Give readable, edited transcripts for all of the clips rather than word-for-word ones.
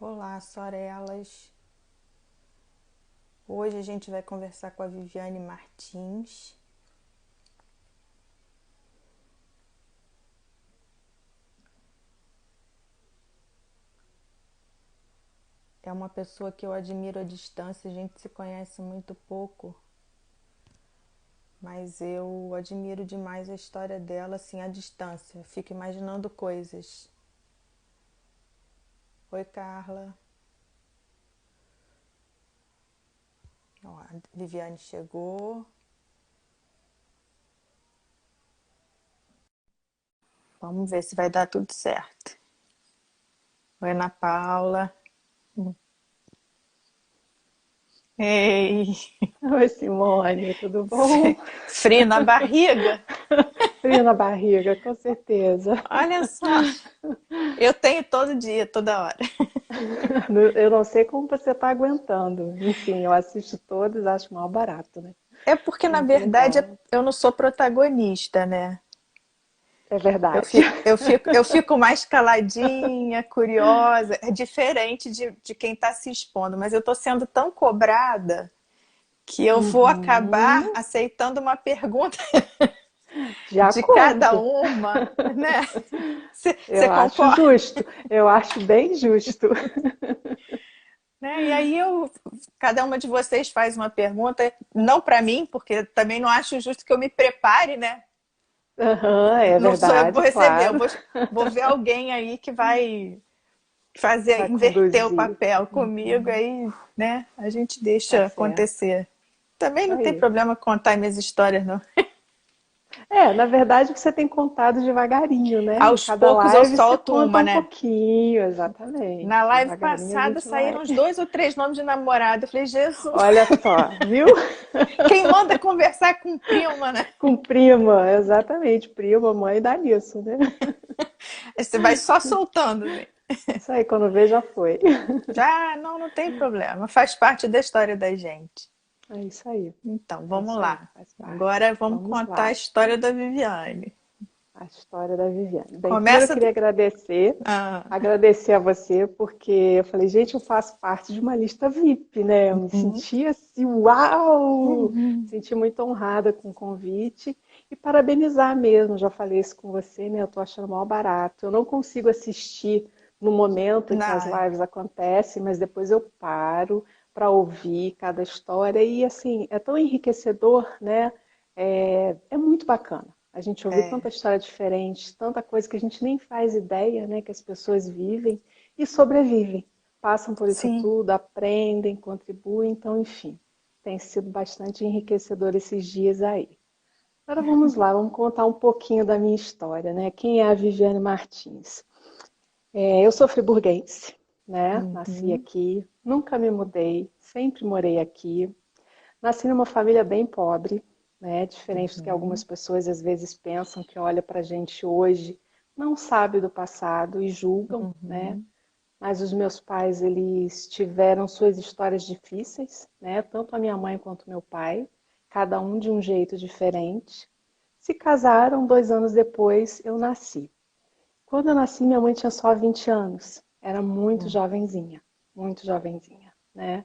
Olá, Sorelas. Hoje a gente vai conversar com a Viviane Martins. É uma pessoa que eu admiro à distância, a gente se conhece muito pouco, mas eu admiro demais a história dela assim à distância. Fico imaginando coisas. Oi, Carla. Ó, a Viviane chegou. Vamos ver se vai dar tudo certo. Oi, Ana Paula. Ei, Oi, Simone, tudo bom? frio na barriga? Frio na barriga, com certeza. Olha só, eu tenho todo dia, toda hora. Eu não sei como você está aguentando. Enfim, eu assisto todos, acho mal barato, né? É porque, na Muito verdade, legal. eu não sou protagonista, né? É Eu verdade. fico, eu fico, eu fico mais caladinha, curiosa. É diferente de quem está se expondo, mas eu estou sendo tão cobrada que eu vou acabar Uhum. aceitando uma pergunta De de cada acordo. uma, né? Você Eu acho concorda? justo. Eu acho bem justo. Né? E aí cada uma de vocês faz uma pergunta, não para mim, porque também não acho justo que eu me prepare, né? Aham, é Não sou eu que vou verdade, receber, claro. vou ver alguém aí que vai fazer, Vai inverter o conduzir. papel comigo, Uhum. aí, né, a gente Tá deixa certo. acontecer. Também Isso não tem aí. problema contar minhas histórias, não. É, na verdade você tem contado devagarinho, né? Em Aos cada poucos eu live você solto conta uma, um né? pouquinho, Na exatamente. live Devagarinho a passada gente vai. saíram uns 2 ou 3 nomes de namorado. Eu falei, Jesus, Olha só, viu? quem manda conversar com prima, né? Com prima, exatamente. Prima, mãe dá nisso, né? Aí você vai só soltando, né? Isso aí, quando vê, já foi. Ah, não, não tem problema. Faz parte da história da gente. É isso aí, Então, é vamos isso aí, lá. faz Agora parte. vamos Vamos contar a lá. história da Viviane. A história da Viviane. Bem, primeiro eu Começa do... queria agradecer, Ah, agradecer a você, porque eu falei, gente, eu faço parte de uma lista VIP, né? Eu me uhum, senti assim, uau! uhum. Senti muito honrada com o convite e parabenizar mesmo, já falei isso com você, né? Eu tô achando mal barato. Eu não consigo assistir no momento em que as Não, lives acontecem, mas depois eu paro para ouvir cada história e assim, é tão enriquecedor, né? É muito bacana. A gente ouve tanta é, história diferente, tanta coisa que a gente nem faz ideia, né, que as pessoas vivem e sobrevivem. Passam por isso sim. tudo, aprendem, contribuem, então, enfim, tem sido bastante enriquecedor esses dias aí. Agora vamos lá, vamos contar um pouquinho da minha história, né? Quem é a Viviane Martins? Eu sou friburguense, né? Nasci Uhum, aqui, nunca me mudei, sempre morei aqui. Nasci numa família bem pobre, né? Diferente do que algumas uhum, pessoas às vezes pensam que olha para a gente hoje, não sabe do passado e julgam, né? uhum. Mas os meus pais, eles tiveram suas histórias difíceis, né? Tanto a minha mãe quanto meu pai, cada um de um jeito diferente. Se casaram, 2 anos depois eu nasci. Quando eu nasci, minha mãe tinha só 20 anos. Era muito jovenzinha, né?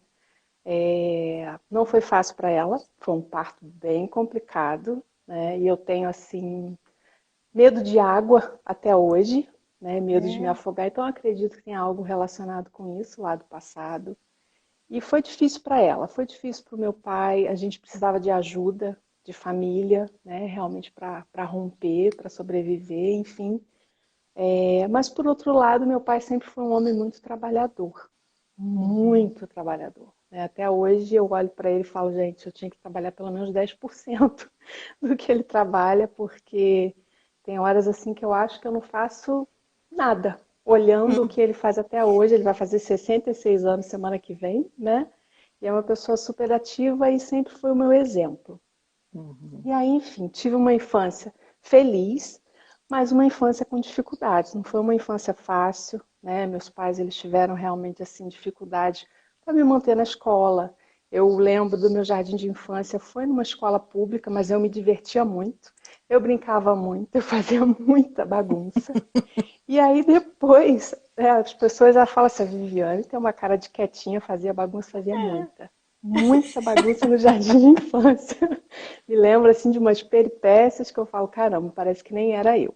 Não foi fácil para ela, foi um parto bem complicado, né? E eu tenho assim medo de água até hoje, né? Medo de me É, afogar, então eu acredito que tem algo relacionado com isso lá do passado. E foi difícil para ela, foi difícil para o meu pai, a gente precisava de ajuda, de família, né? Realmente para romper, para sobreviver, enfim. Mas por outro lado, meu pai sempre foi um homem uhum. muito trabalhador, né? Até hoje eu olho para ele e falo, gente, eu tinha que trabalhar pelo menos 10% do que ele trabalha, porque tem horas assim que eu acho que eu não faço nada. Olhando o que ele faz até hoje, ele vai fazer 66 anos semana que vem, né? E é uma pessoa super ativa e sempre foi o meu exemplo. Uhum. E aí, enfim, tive uma infância feliz, mas uma infância com dificuldades. Não foi uma infância fácil, né? Meus pais, eles tiveram realmente assim dificuldade para me manter na escola. Eu lembro do meu jardim de infância, foi numa escola pública, mas eu me divertia muito. Eu brincava muito, eu fazia muita bagunça. E aí depois as pessoas já falam assim, a Viviane tem uma cara de quietinha, fazia bagunça, fazia muita. Muita bagunça no jardim de infância. Me lembro assim de umas peripécias que eu falo, caramba, parece que nem era eu.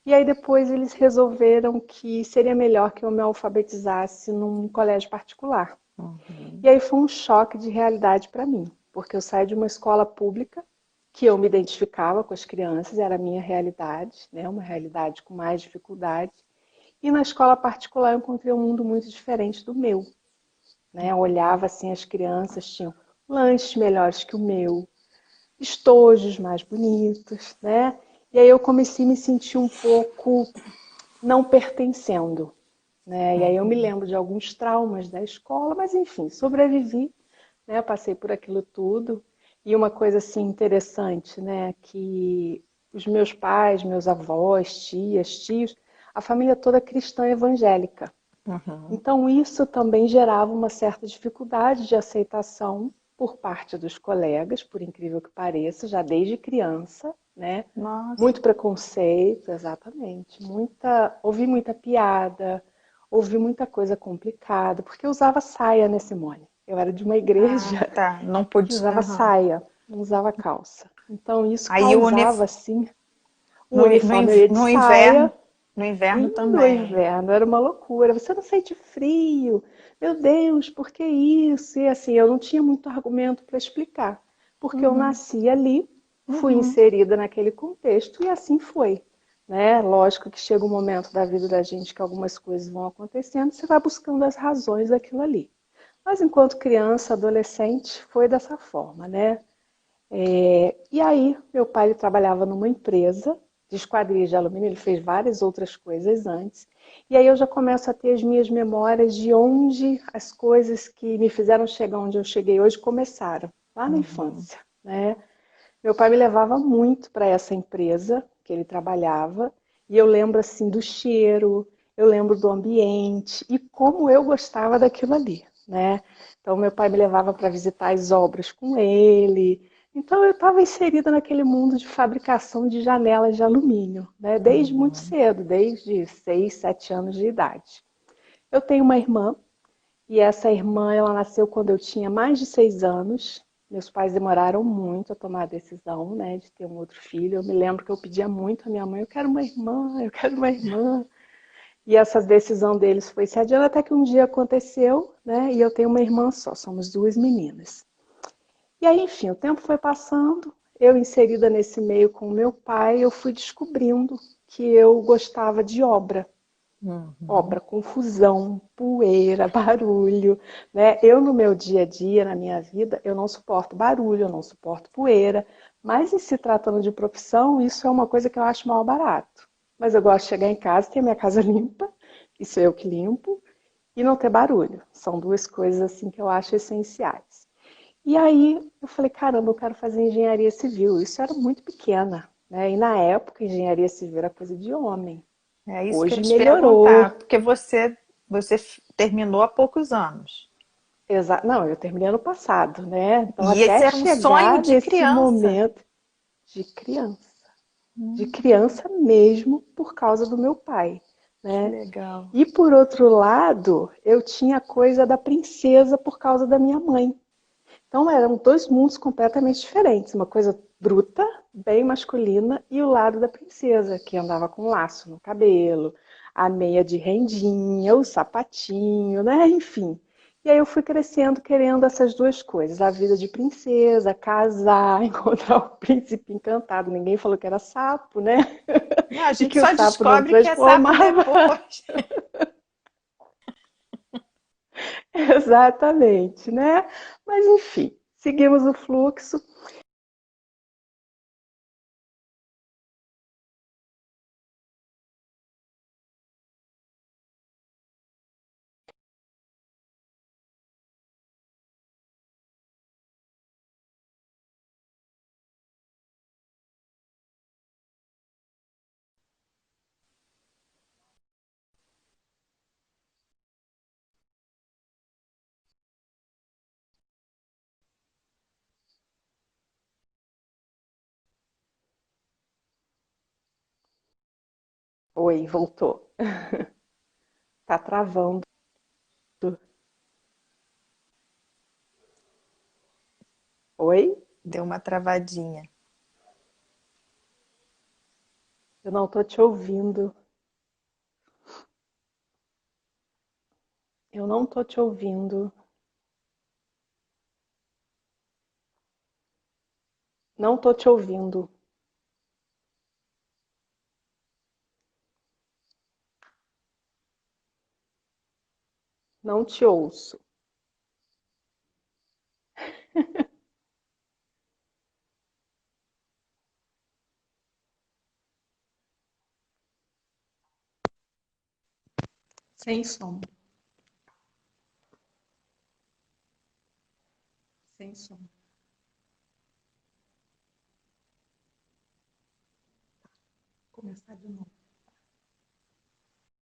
E aí depois eles resolveram que seria melhor que eu me alfabetizasse num colégio particular. Uhum. E aí foi um choque de realidade para mim, porque eu saí de uma escola pública que eu me identificava com as crianças, era a minha realidade, né, uma realidade com mais dificuldade. E na escola particular eu encontrei um mundo muito diferente do meu, né? Eu olhava assim, as crianças tinham lanches melhores que o meu, estojos mais bonitos, né? E aí eu comecei a me sentir um pouco não pertencendo, né? E aí eu me lembro de alguns traumas da escola, mas enfim, sobrevivi, né? Passei por aquilo tudo. E uma coisa assim interessante, né, que os meus pais, meus avós, tias, tios, a família toda cristã evangélica. Uhum. Então isso também gerava uma certa dificuldade de aceitação por parte dos colegas, por incrível que pareça, já desde criança, né? Nossa. Muito preconceito, exatamente. Ouvi muita piada, ouvi muita coisa complicada, porque eu usava saia, né, Simone? Eu era de uma Ah, igreja tá. Não que pude. usava Aham. saia, não usava calça. Então isso Aí causava, assim, o no, uniforme. Eu ia de no inverno, saia, no inverno no também. inverno, era uma loucura. Você não sente frio? Meu Deus, por que isso? E assim, eu não tinha muito argumento para explicar, porque eu Uhum. nasci ali, fui Uhum. inserida naquele contexto e assim foi. Né? Lógico que chega um momento da vida da gente que algumas coisas vão acontecendo, você vai buscando as razões daquilo ali. Mas enquanto criança, adolescente, foi dessa forma, né? E aí, meu pai ele trabalhava numa empresa de esquadrias de alumínio, ele fez várias outras coisas antes. E aí eu já começo a ter as minhas memórias de onde as coisas que me fizeram chegar onde eu cheguei hoje começaram, lá na Uhum. infância, né? Meu pai me levava muito para essa empresa que ele trabalhava, e eu lembro assim do cheiro, eu lembro do ambiente e como eu gostava daquilo ali, né? Então meu pai me levava para visitar as obras com ele. Então eu estava inserida naquele mundo de fabricação de janelas de alumínio, né? Desde muito Uhum. cedo, desde 6, 7 anos de idade. Eu tenho uma irmã e essa irmã, ela nasceu quando eu tinha mais de 6 anos. Meus pais demoraram muito a tomar a decisão, né, de ter um outro filho. Eu me lembro que eu pedia muito à minha mãe, eu quero uma irmã, eu quero uma irmã. E essa decisão deles foi se adiando até que um dia aconteceu, né, e eu tenho uma irmã só, somos duas meninas. E aí, enfim, o tempo foi passando, eu inserida nesse meio com o meu pai, eu fui descobrindo que eu gostava de obra. Uhum. Obra, confusão, poeira, barulho, né? Eu no meu dia a dia, na minha vida, eu não suporto barulho, eu não suporto poeira, mas em se tratando de profissão, isso é uma coisa que eu acho mal barato. Mas eu gosto de chegar em casa, ter minha casa limpa, isso é eu que limpo, e não ter barulho. São duas coisas assim que eu acho essenciais. E aí eu falei, caramba, eu quero fazer engenharia civil. Isso era muito pequena, né? E na época, engenharia civil era coisa de homem. É isso que eu ia Hoje te perguntar, melhorou. porque você terminou há poucos anos. Não, eu terminei ano passado, né? Então, E até esse era um sonho chegar de nesse criança. momento de criança mesmo, por causa do meu pai, Que né? legal. E por outro lado, eu tinha a coisa da princesa por causa da minha mãe. Então, eram dois mundos completamente diferentes. Uma coisa bruta, bem masculina, e o lado da princesa, que andava com laço no cabelo, a meia de rendinha, o sapatinho, né? Enfim. E aí eu fui crescendo querendo essas duas coisas, a vida de princesa, casar, encontrar o príncipe encantado. Ninguém falou que era sapo, né? Não, a E gente que o só sapo não descobre que é sapo transformava. depois. Exatamente, né? Mas enfim, seguimos o fluxo. Oi, voltou. Tá travando. Oi? Deu uma travadinha. Eu não tô te ouvindo. Eu não tô te ouvindo. Não tô te ouvindo. Não te ouço. Sem som. Sem som. Começar de novo.